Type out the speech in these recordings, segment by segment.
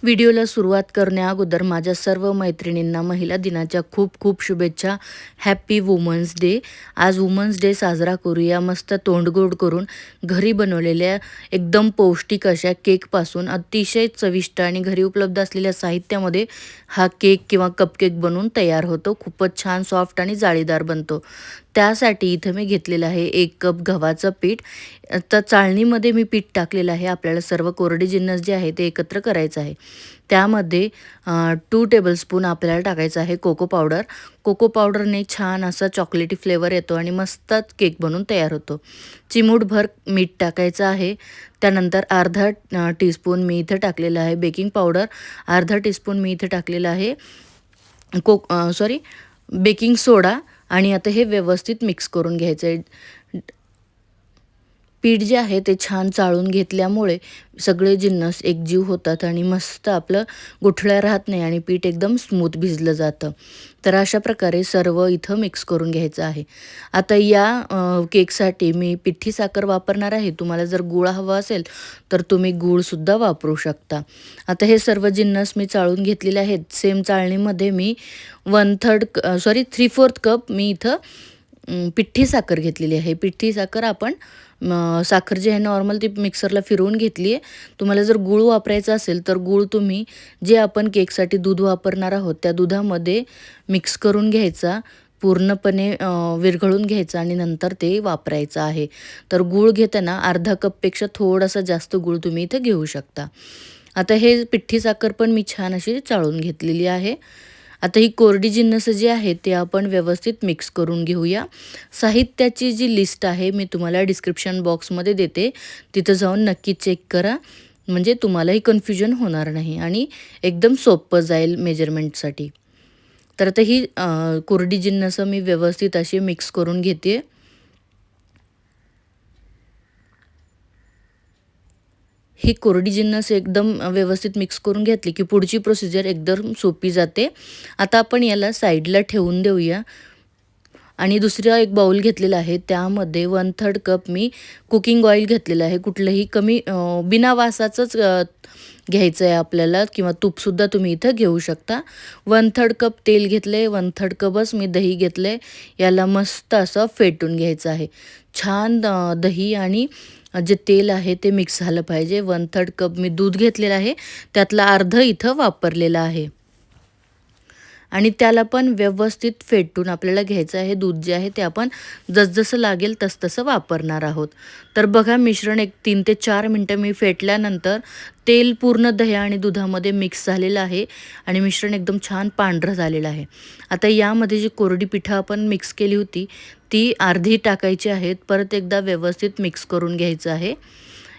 व्हिडिओला सुरुवात करण्या अगोदर माझ्या सर्व मैत्रिणींना महिला दिनाच्या खूप खूप शुभेच्छा. Happy women's day. आज वुमन्स डे साजरा करूया मस्त तोंडगोड करून घरी बनवलेल्या एकदम पौष्टिक अशा केकपासून अतिशय चविष्ट आणि घरी उपलब्ध असलेल्या साहित्यामध्ये हा केक किंवा कपकेक बनवून तयार होतो. खूपच छान सॉफ्ट आणि जाळीदार बनतो. त्यासाठी इथं मी घेतलेलं आहे 1 कप गव्हाचं पीठ. तर चाळणीमध्ये मी पीठ टाकलेलं आहे. आपल्याला सर्व कोरडे जिन्नस जे आहे ते एकत्र करायचं आहे. त्यामध्ये 2 टेबलस्पून आपल्याला टाकायचं आहे कोको पावडर. कोको पावडरने छान असा चॉकलेटी फ्लेवर येतो आणि मस्तच केक बनून तयार होतो. चिमूटभर मीठ टाकायचं आहे. त्यानंतर अर्धा टीस्पून मी इथं टाकलेलं आहे बेकिंग पावडर. अर्धा टीस्पून मी इथं टाकलेलं आहे बेकिंग सोडा आणि आता हे व्यवस्थित मिक्स करून घ्यायचं आहे. पीठ जे आहे ते छान चाळून घेतल्यामुळे सगळे जिन्नस एकजीव होतात आणि मस्त आपलं गुठळ्या राहत नाही आणि पीठ एकदम स्मूथ भिजलं जातं. तर अशा प्रकारे सर्व इथं मिक्स करून घ्यायचं आहे. आता या केकसाठी मी पिठी साखर वापरणार आहे. तुम्हाला जर गूळ हवा असेल तर तुम्ही गूळसुद्धा वापरू शकता. आता हे सर्व जिन्नस मी चाळून घेतलेले आहेत. सेम चाळणीमध्ये मी 3/4 कप मी इथं पिठी साखर घेतलेली आहे. पिठी साखर आपण साखर जी आहे नॉर्मल ती मिक्सरला फिरवून घेतली आहे. तुम्हाला जर गूळ वापरायचा असेल तर गूळ तुम्ही जे आपण केकसाठी दूध वापरणार आहोत त्या दुधामध्ये मिक्स करून घ्यायचा. पूर्णपणे विरघळून घ्यायचा आणि नंतर ते वापरायचं आहे. तर गूळ घेताना अर्धा कपपेक्षा थोडासा जास्त गूळ तुम्ही इथं घेऊ शकता. आता हे पिठी साखर पण मी छान अशी चाळून घेतलेली आहे. आता ही कोरडी जिन्नस जी आहे ते आपण व्यवस्थित मिक्स करून घेऊया. साहित्याची जी लिस्ट आहे मी तुम्हाला डिस्क्रिप्शन बॉक्समध्ये देते. तिथं जाऊन नक्की चेक करा. म्हणजे तुम्हालाही कन्फ्युजन होणार नाही आणि एकदम सोपं जाईल मेजरमेंटसाठी. तर आता ही कोरडी जिन्नस मी व्यवस्थित अशी मिक्स करून घेते. ही कोरडी जिन्नस एकदम व्यवस्थित मिक्स करून घेतली की पुढची प्रोसिजर एकदम सोपी जाते. आता आपण याला साईडला ठेवून देऊया आणि दुसरा एक बाउल घेतलेला आहे. त्यामध्ये 1/3 कप मी कुकिंग ऑइल घेतलेलं आहे. कुठलंही बिना वासाचंच घ्यायचं आहे आपल्याला किंवा तूपसुद्धा तुम्ही इथं घेऊ शकता. 1/3 कप तेल घेतलं आहे. 1/3 कपच मी दही घेतलं आहे. याला मस्त असं फेटून घ्यायचं आहे. छान दही आणि जे तेल आहे ते मिक्स झालं पाहिजे. 1/3 कप मी दूध घेतलेलं आहे. त्यातलं अर्धं इथं वापरलेलं आहे. आणि त्याला पण व्यवस्थित फेटून आपल्याला घ्यायचं आहे. दूध जे आहे ते आपण जसजसं लागेल तसतसं वापरणार आहोत. तर बघा मिश्रण एक 3 ते 4 मिनटं मी फेटल्यानंतर तेल पूर्ण दही आणि दुधामध्ये मिक्स झालेलं आहे आणि मिश्रण एकदम छान पांढरं झालेलं आहे. आता यामध्ये जी कोरडी पिठं आपण मिक्स केली होती ती अर्धी टाकायची आहेत. परत एकदा व्यवस्थित मिक्स करून घ्यायचं आहे.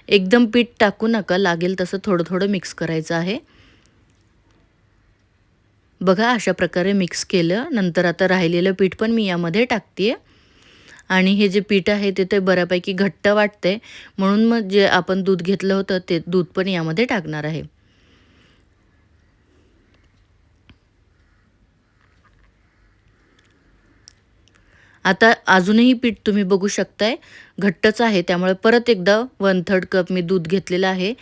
एकदम पीठ टाकू नका. लागेल तसं थोडं थोडं मिक्स करायचं आहे. बघा अशा प्रकारे मिक्स केलं. नंतर आता राहिलेलं पीठ पण मी यामध्ये टाकते आहे आणि हे जे पीठ आहे ते बऱ्यापैकी घट्ट वाटतंय म्हणून मग जे आपण दूध घेतलं होतं ते दूध पण यामध्ये टाकणार आहे. आता अजूनही पीठ तुम्ही बघू शकताय घट्टच आहे. त्यामुळे परत एकदा 1/3 कप मी दूध घेतलेलं आहे.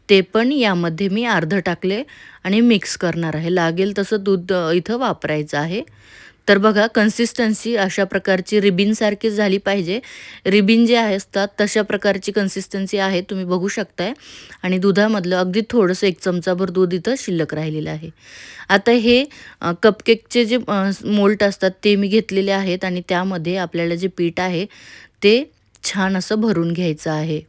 ते पण यामध्ये मी अर्धं टाकले आणि मिक्स करणार आहे. लागेल तसं दूध इथं वापरायचं आहे. तर बघा कन्सिस्टन्सी अशा प्रकारची रिबिनसारखी झाली पाहिजे. रिबिन जे असतात तशा प्रकारची कन्सिस्टन्सी आहे तुम्ही बघू शकताय आणि दुधामधलं अगदी थोडंसं 1 चमचाभर दूध इथं शिल्लक राहिलेलं आहे. आता हे कपकेकचे जे मोल्ड असतात ते मी घेतलेले आहेत आणि त्यामध्ये आपल्याला जे पीठ आहे ते छान असं भरून घ्यायचं आहे.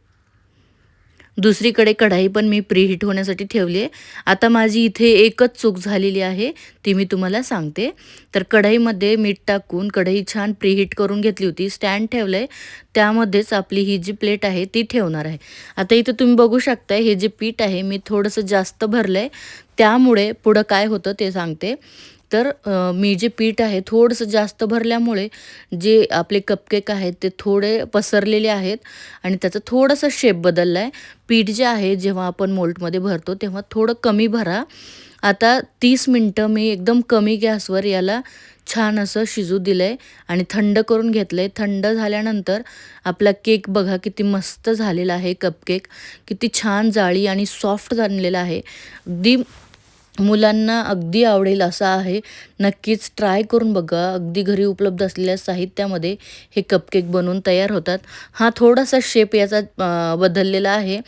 दुसरीकडे कढाई पण मी प्रीहीट होण्यासाठी ठेवली आहे. आता माझी इथे एकच चूक झालेली आहे, ती मी तुम्हाला सांगते. तर कढईमध्ये मीठ टाकून कढई छान प्रीहीट करून घेतली होती. स्टँड ठेवलं आहे, त्यामध्येच आपली ही जी प्लेट आहे ती ठेवणार आहे. आता इथं तुम्ही बघू शकता हे जे पीठ आहे मी थोडंसं जास्त भरलं आहे. त्यामुळे पुढं काय होतं ते सांगते. तर मी जे पीठ आहे थोडंसं जास्त भरल्यामुळे जे आपले कपकेक आहेत ते थोडे पसरलेले आहेत आणि त्याचा थोडासा शेप बदलला आहे. पीठ जे आहे जेव्हा आपण मोल्डमध्ये भरतो तेव्हा थोडं कमी भरा आता 30 मिनटं मी एकदम कमी गॅसवर याला छान असं शिजू दिलं आहे आणि थंड करून घेतलं आहे. थंड झाल्यानंतर आपला केक बघा किती मस्त झालेला आहे. कपकेक किती छान जाळी आणि सॉफ्ट झालेला आहे. अगदी मुलांना अगदी आवडेल असा आहे. नक्कीच ट्राय करून बघा. अगदी घरी उपलब्ध असलेल्या साहित्यामध्ये हे कपकेक बनवून तयार होतात. हा थोडासा शेप याचा बदललेला आहे.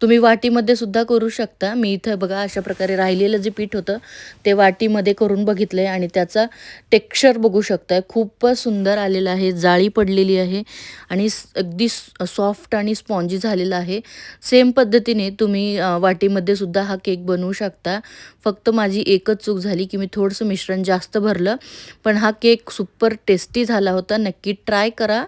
तुम्ही वाटीमध्ये सुद्धा करू शकता. मी इथं बघा अशा प्रकारे राहिलेलं जे पीठ होतं ते वाटीमध्ये करून बघितलं आहे आणि त्याचा टेक्स्चर बघू शकताय. खूपच सुंदर आलेलं आहे. जाळी पडलेली आहे आणि अगदी सॉफ्ट आणि स्पॉन्जी झालेला आहे. सेम पद्धतीने तुम्ही वाटीमध्ये सुद्धा हा केक बनवू शकता. फक्त माझी एकच चूक झाली की मी थोडंसं मिश्रण जास्त भरलं. पण हा केक सुपर टेस्टी झाला होता. नक्की ट्राय करा.